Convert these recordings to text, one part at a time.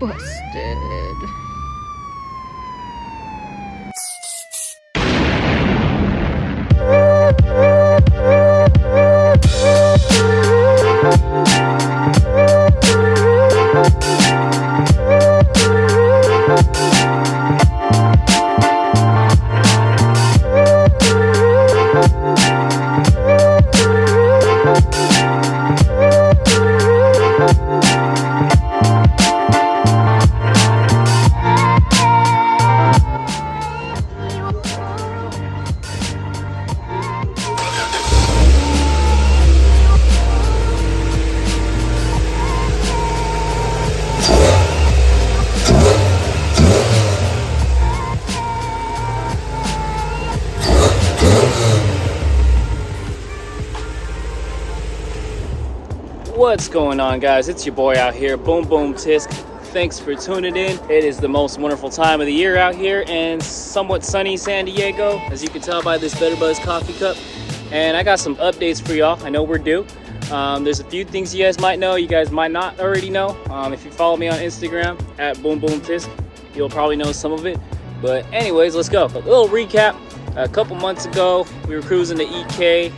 Busted. What's going on, guys? It's your boy out here, Boom Boom Tisk. Thanks for tuning in. It is the most wonderful time of the year out here in somewhat sunny San Diego, as you can tell by this Better Buzz coffee cup. And I got some updates for y'all. I know we're due. There's a few things you guys might know, you guys might not already know. If you follow me on Instagram at Boom Boom Tisk, you'll probably know some of it. But anyways, let's go. A little recap. A couple months ago, we were cruising to EK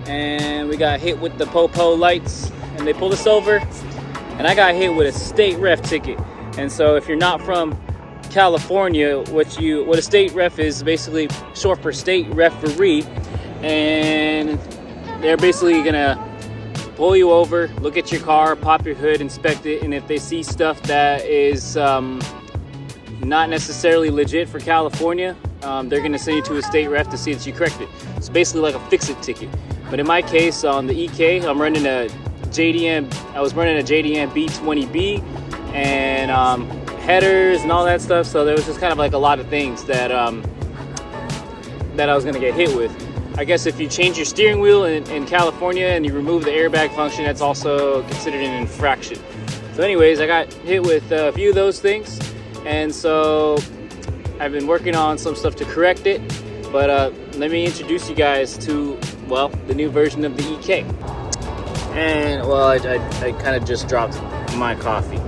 and we got hit with the Popo lights. And they pulled us over, and I got hit with a state ref ticket. And so if you're not from California, what a state ref is basically short for state referee, and they're basically gonna pull you over, look at your car, pop your hood, inspect it, and if they see stuff that is not necessarily legit for California, they're gonna send you to a state ref to see that you correct it. It's basically like a fix-it ticket. But in my case, on the EK, I was running a JDM B20B and headers and all that stuff. So there was just kind of like a lot of things that that I was gonna get hit with. I guess if you change your steering wheel in California and you remove the airbag function, that's also considered an infraction. So anyways, I got hit with a few of those things, and so I've been working on some stuff to correct it. But let me introduce you guys to, well, the new version of the EK. And well, I kind of just dropped my coffee,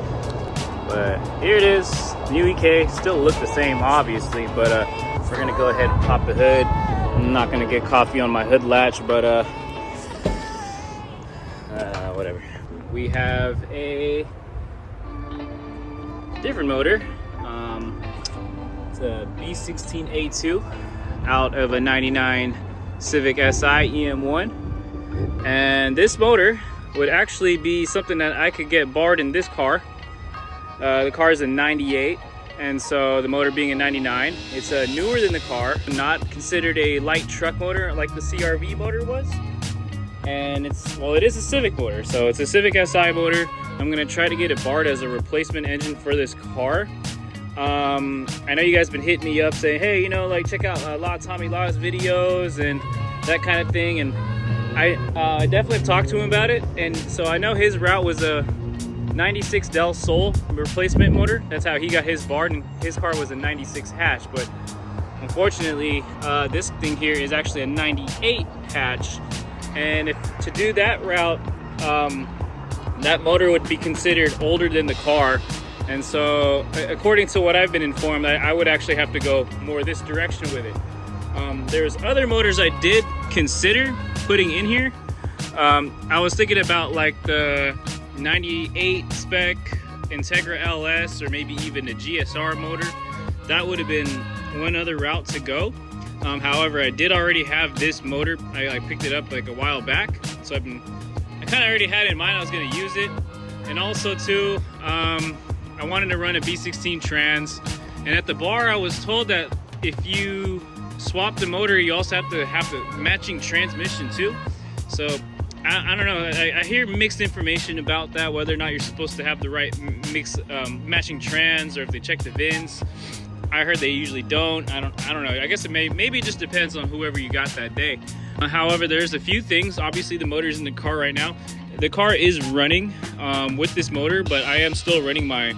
but here it is. New EK, still look the same obviously, but we're gonna go ahead and pop the hood. I'm not gonna get coffee on my hood latch, but whatever. We have a different motor. It's a B16A2 out of a 99 Civic Si EM1. And this motor would actually be something that I could get barred in this car. The car is a 98, and so the motor being a 99, it's newer than the car, not considered a light truck motor like the CRV motor was. And it is a Civic motor, so it's a Civic Si motor. I'm gonna try to get it barred as a replacement engine for this car. I know you guys been hitting me up saying, hey, you know, like check out Tommy Law's videos and that kind of thing, and I definitely have talked to him about it, and so I know his route was a 96 Del Sol replacement motor. That's how he got his barred, and his car was a 96 hatch. But unfortunately, this thing here is actually a 98 hatch, and to do that route, that motor would be considered older than the car. And so, according to what I've been informed, I would actually have to go more this direction with it. There's other motors I did consider putting in here. I was thinking about like the 98 spec Integra LS, or maybe even a GSR motor. That would have been one other route to go. However, I did already have this motor. I picked it up like a while back, so I kind of already had it in mind. I was going to use it, and also too, I wanted to run a B16 trans. And at the bar, I was told that if you swap the motor, you also have the matching transmission too. So I don't know, I hear mixed information about that, whether or not you're supposed to have the right matching trans, or if they check the VINs. I heard they usually don't. I don't know. I guess maybe it just depends on whoever you got that day. However, there's a few things. Obviously the motor's in the car right now. The car is running with this motor, but I am still running my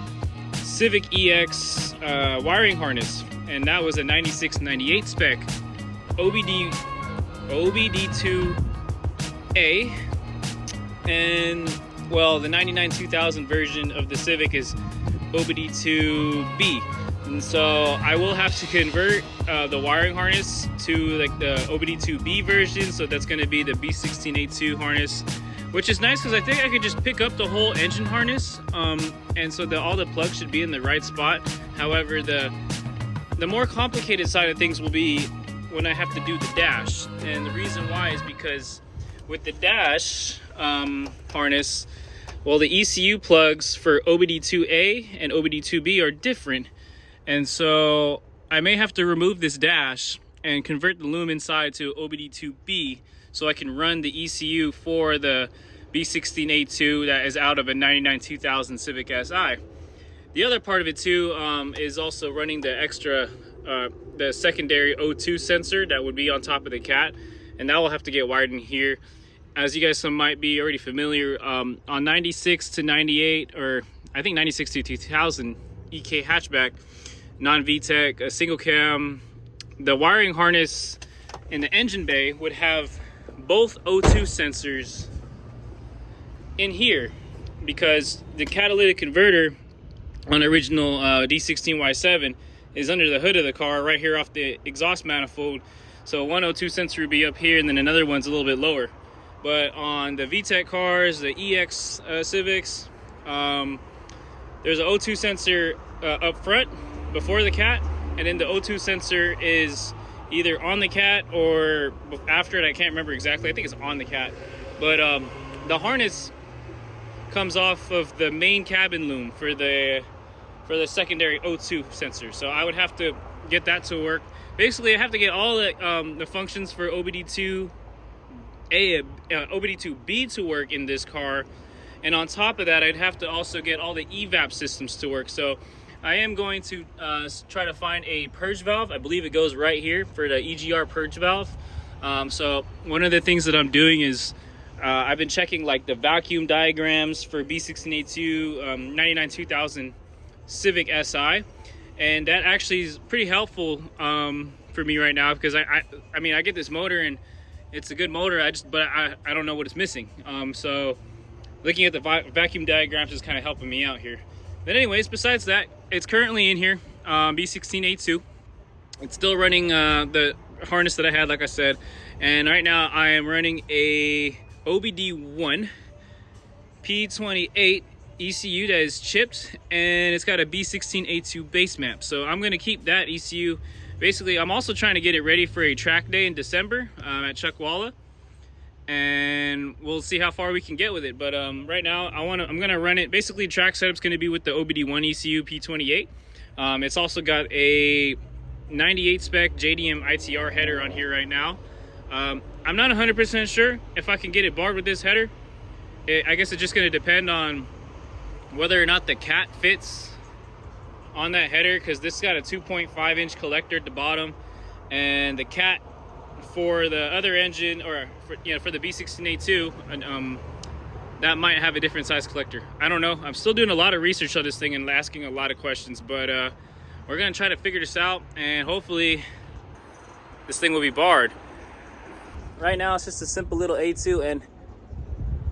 Civic EX wiring harness, and that was a 96-98 spec OBD2A, and well, the 99-2000 version of the Civic is OBD2B. And so I will have to convert the wiring harness to like the OBD2B version. So that's going to be the B16A2 harness, which is nice because I think I could just pick up the whole engine harness, and so all the plugs should be in the right spot. However, the more complicated side of things will be when I have to do the dash. And the reason why is because with the dash harness, well, the ECU plugs for OBD2A and OBD2B are different. And so I may have to remove this dash and convert the loom inside to OBD2B so I can run the ECU for the B16A2 that is out of a 99 2000 Civic Si. The other part of it too is also running the extra, the secondary O2 sensor that would be on top of the cat, and that will have to get wired in here. As you guys might be already familiar, on 96 to 98, or I think 96 to 2000 EK hatchback, non-VTEC, a single cam, the wiring harness in the engine bay would have both O2 sensors in here, because the catalytic converter on the original D16Y7 is under the hood of the car right here off the exhaust manifold. So one O2 sensor would be up here and then another one's a little bit lower. But on the VTEC cars, the EX Civics, there's an O2 sensor up front before the cat, and then the O2 sensor is either on the cat or after it. I can't remember exactly. I think it's on the cat. But the harness comes off of the main cabin loom for the secondary O2 sensor. So I would have to get that to work. Basically, I have to get all the functions for OBD2A, OBD2B to work in this car. And on top of that, I'd have to also get all the EVAP systems to work. So I am going to try to find a purge valve. I believe it goes right here for the EGR purge valve. So one of the things that I'm doing is I've been checking like the vacuum diagrams for B16A2 99 2000 Civic Si, and that actually is pretty helpful for me right now, because I mean, I get this motor and it's a good motor, but I don't know what it's missing. So looking at the vacuum diagrams is kind of helping me out here. But anyways, besides that, it's currently in here, B16A2. It's still running the harness that I had, like I said. And right now I am running a OBD1 P28 ECU that is chipped, and it's got a B16A2 base map. So I'm going to keep that ECU. Basically, I'm also trying to get it ready for a track day in December at Chuckwalla. And we'll see how far we can get with it. But right now, I'm gonna run it. Basically, track setup's gonna be with the OBD1 ECU P28. It's also got a 98 spec JDM ITR header on here right now. I'm not 100% sure if I can get it barred with this header. I guess it's just gonna depend on whether or not the cat fits on that header, because this got a 2.5 inch collector at the bottom, and the cat for the other engine, or for the B16A2, that might have a different size collector. I don't know. I'm still doing a lot of research on this thing and asking a lot of questions, but we're gonna try to figure this out, and hopefully this thing will be barred. Right now it's just a simple little A2, and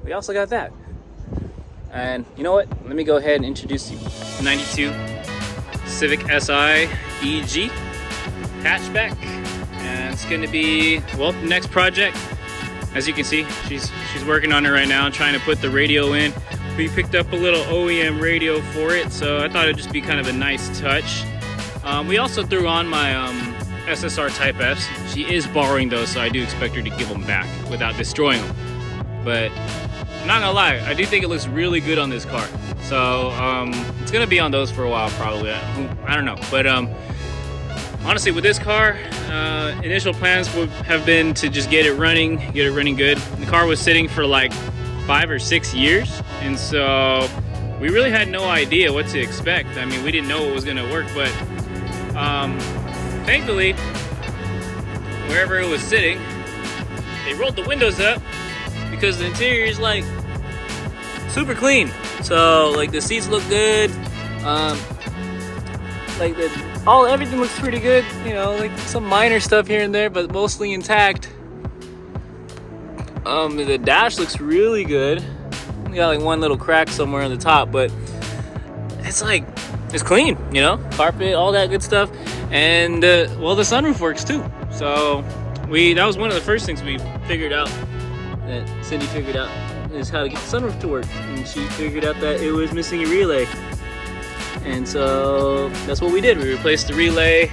we also got that. And you know what? Let me go ahead and introduce you. 92 Civic Si EG hatchback. And it's going to be, well, the next project. As you can see, she's working on it right now, trying to put the radio in. We picked up a little OEM radio for it, so I thought it'd just be kind of a nice touch. We also threw on my SSR Type Fs. She is borrowing those, so I do expect her to give them back without destroying them. But I'm not gonna lie, I do think it looks really good on this car. So it's gonna be on those for a while probably. I don't know, but honestly, with this car, initial plans would have been to just get it running good. The car was sitting for like 5 or 6 years, and so we really had no idea what to expect. I mean, we didn't know what was gonna work, but thankfully, wherever it was sitting, they rolled the windows up because the interior is like super clean. So like the seats look good, like everything looks pretty good, you know, like some minor stuff here and there, but mostly intact. The dash looks really good. We got like one little crack somewhere on the top, but it's like it's clean, you know, carpet, all that good stuff. And well, the sunroof works too. So that was one of the first things we figured out, that Cindy figured out, is how to get the sunroof to work. And she figured out that it was missing a relay. And so that's what we did. We replaced the relay.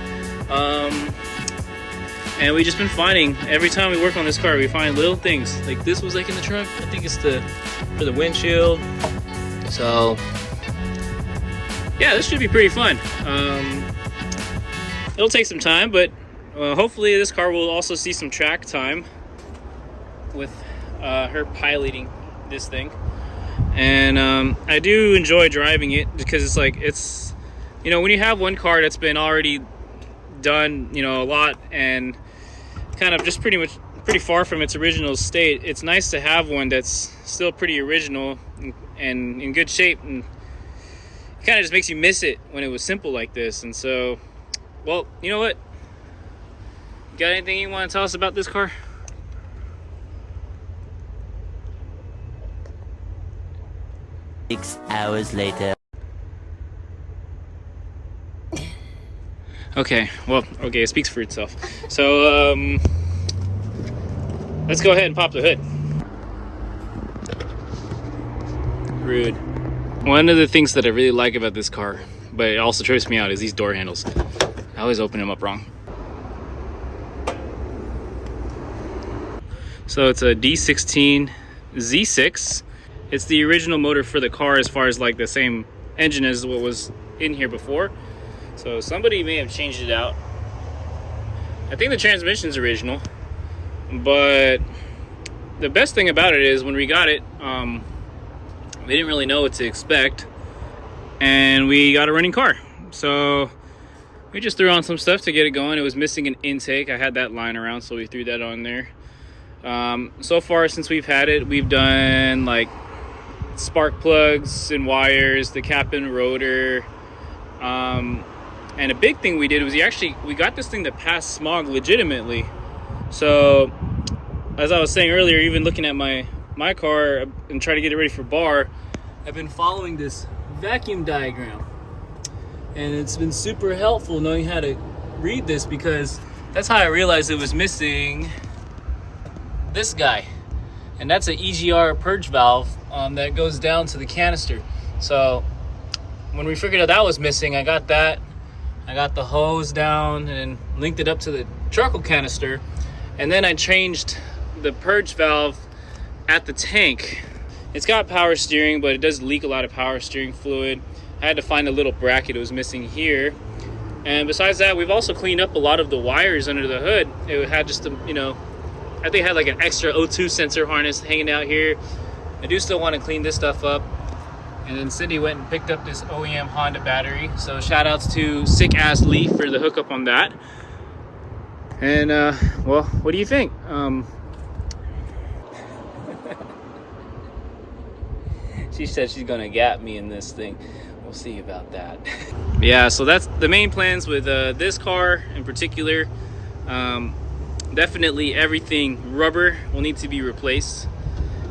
And we just been finding, every time we work on this car, we find little things. Like this was like in the trunk. I think it's for the windshield. So yeah, this should be pretty fun. It'll take some time, but hopefully this car will also see some track time with her piloting this thing. And I do enjoy driving it because it's you know, when you have one car that's been already done, you know, a lot and kind of just pretty far from its original state, it's nice to have one that's still pretty original and in good shape, and it kind of just makes you miss it when it was simple like this. And so, well, you know what? You got anything you want to tell us about this car? Six hours later. Okay, well, okay, it speaks for itself. So, let's go ahead and pop the hood. Rude. One of the things that I really like about this car, but it also trips me out, is these door handles. I always open them up wrong. So it's a D16 Z6. It's the original motor for the car as far as like the same engine as what was in here before. So somebody may have changed it out. I think the transmission's original, but the best thing about it is when we got it, we didn't really know what to expect, and we got a running car. So we just threw on some stuff to get it going. It was missing an intake. I had that lying around, so we threw that on there. So far since we've had it, we've done like spark plugs and wires, the cap and rotor. And a big thing we did was we got this thing to pass smog legitimately. So as I was saying earlier, even looking at my car and trying to get it ready for bar, I've been following this vacuum diagram, and it's been super helpful knowing how to read this, because that's how I realized it was missing this guy, and that's an EGR purge valve that goes down to the canister. So when we figured out that was missing, I got the hose down and linked it up to the charcoal canister, and then I changed the purge valve at the tank. It's got power steering, but it does leak a lot of power steering fluid. I had to find a little bracket it was missing here. And besides that, we've also cleaned up a lot of the wires under the hood. It had just a, you know, I think it had like an extra O2 sensor harness hanging out here. I do still want to clean this stuff up. And then Cindy went and picked up this OEM Honda battery. So shout outs to Sick Ass Lee for the hookup on that. And well, what do you think? She said she's gonna gap me in this thing. We'll see about that. Yeah, so that's the main plans with this car in particular. Definitely everything rubber will need to be replaced.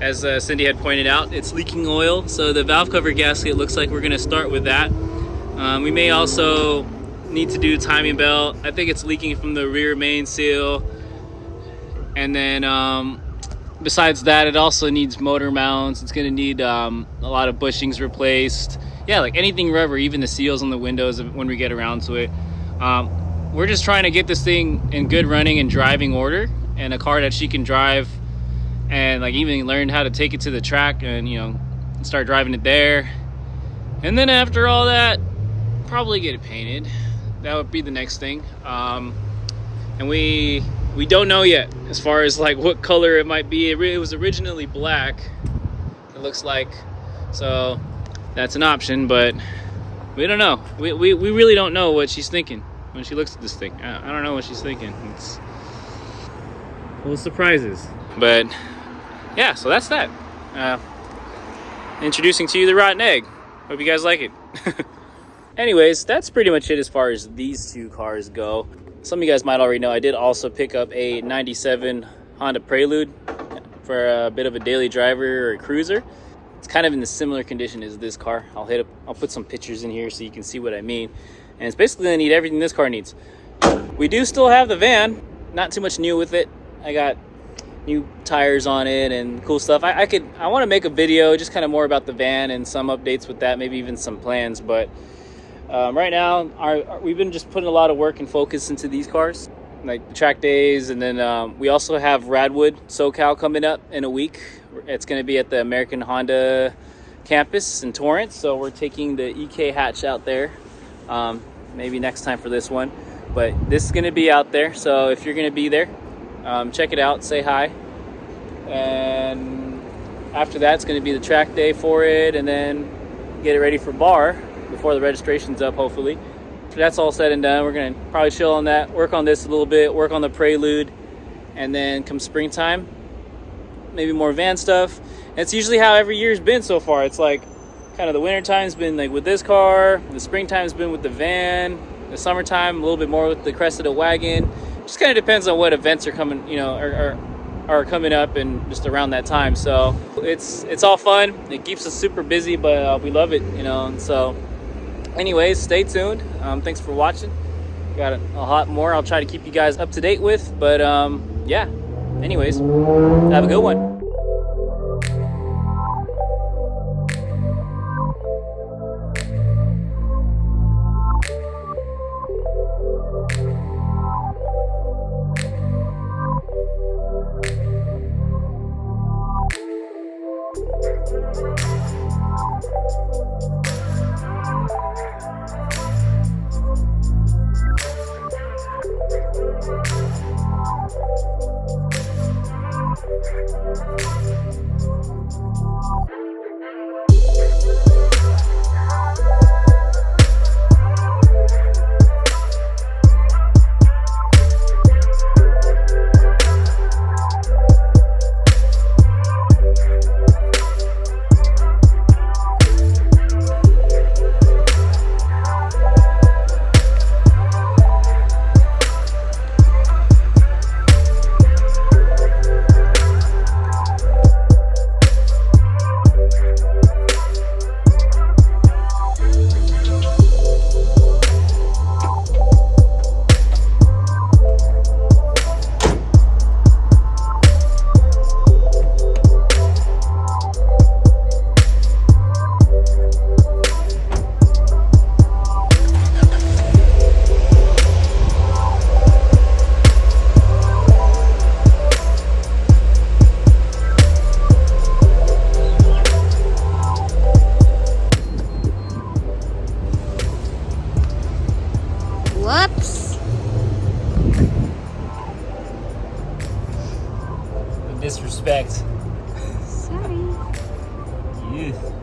As Cindy had pointed out, it's leaking oil, so the valve cover gasket looks like we're gonna start with that. We may also need to do timing belt. I think it's leaking from the rear main seal. And then besides that, it also needs motor mounts. It's gonna need a lot of bushings replaced. Yeah, like anything rubber, even the seals on the windows when we get around to it. We're just trying to get this thing in good running and driving order, and a car that she can drive, and like even learn how to take it to the track and, you know, start driving it there. And then after all that, probably get it painted. That would be the next thing. And we don't know yet as far as like what color it might be. It was originally black, it looks like, so that's an option, but we don't know. We really don't know what she's thinking when she looks at this thing. I don't know what she's thinking. It's full of surprises. But yeah, so that's that. Introducing to you the rotten egg. Hope you guys like it. Anyways, that's pretty much it as far as these two cars go. Some of you guys might already know I did also pick up a 97 Honda Prelude for a bit of a daily driver or a cruiser. It's kind of in the similar condition as this car. I'll put some pictures in here so you can see what I mean. And it's basically gonna need everything this car needs. We do still have the van, not too much new with it. I got new tires on it and cool stuff. I want to make a video just kind of more about the van and some updates with that, maybe even some plans. But right now, we've been just putting a lot of work and focus into these cars, like the track days, and then we also have Radwood SoCal coming up in a week. It's going to be at the American Honda campus in Torrance, so we're taking the EK hatch out there. Maybe next time for this one, but this is going to be out there. So if you're going to be there, check it out, say hi. And after that, it's going to be the track day for it, and then get it ready for bar before the registration's up, hopefully. After that's all said and done, we're going to probably chill on that, work on this a little bit, work on the Prelude, and then come springtime, maybe more van stuff. And it's usually how every year's been so far. It's like kind of the winter time's been like with this car, the springtime's been with the van, the summertime a little bit more with the Cressida wagon. Just kind of depends on what events are coming, you know, are coming up and just around that time. So it's all fun. It keeps us super busy, but we love it, you know. And so anyways, stay tuned. Thanks for watching. Got a lot more I'll try to keep you guys up to date with, but yeah, anyways, have a good one. Whoops. Disrespect. Sorry. Yeah.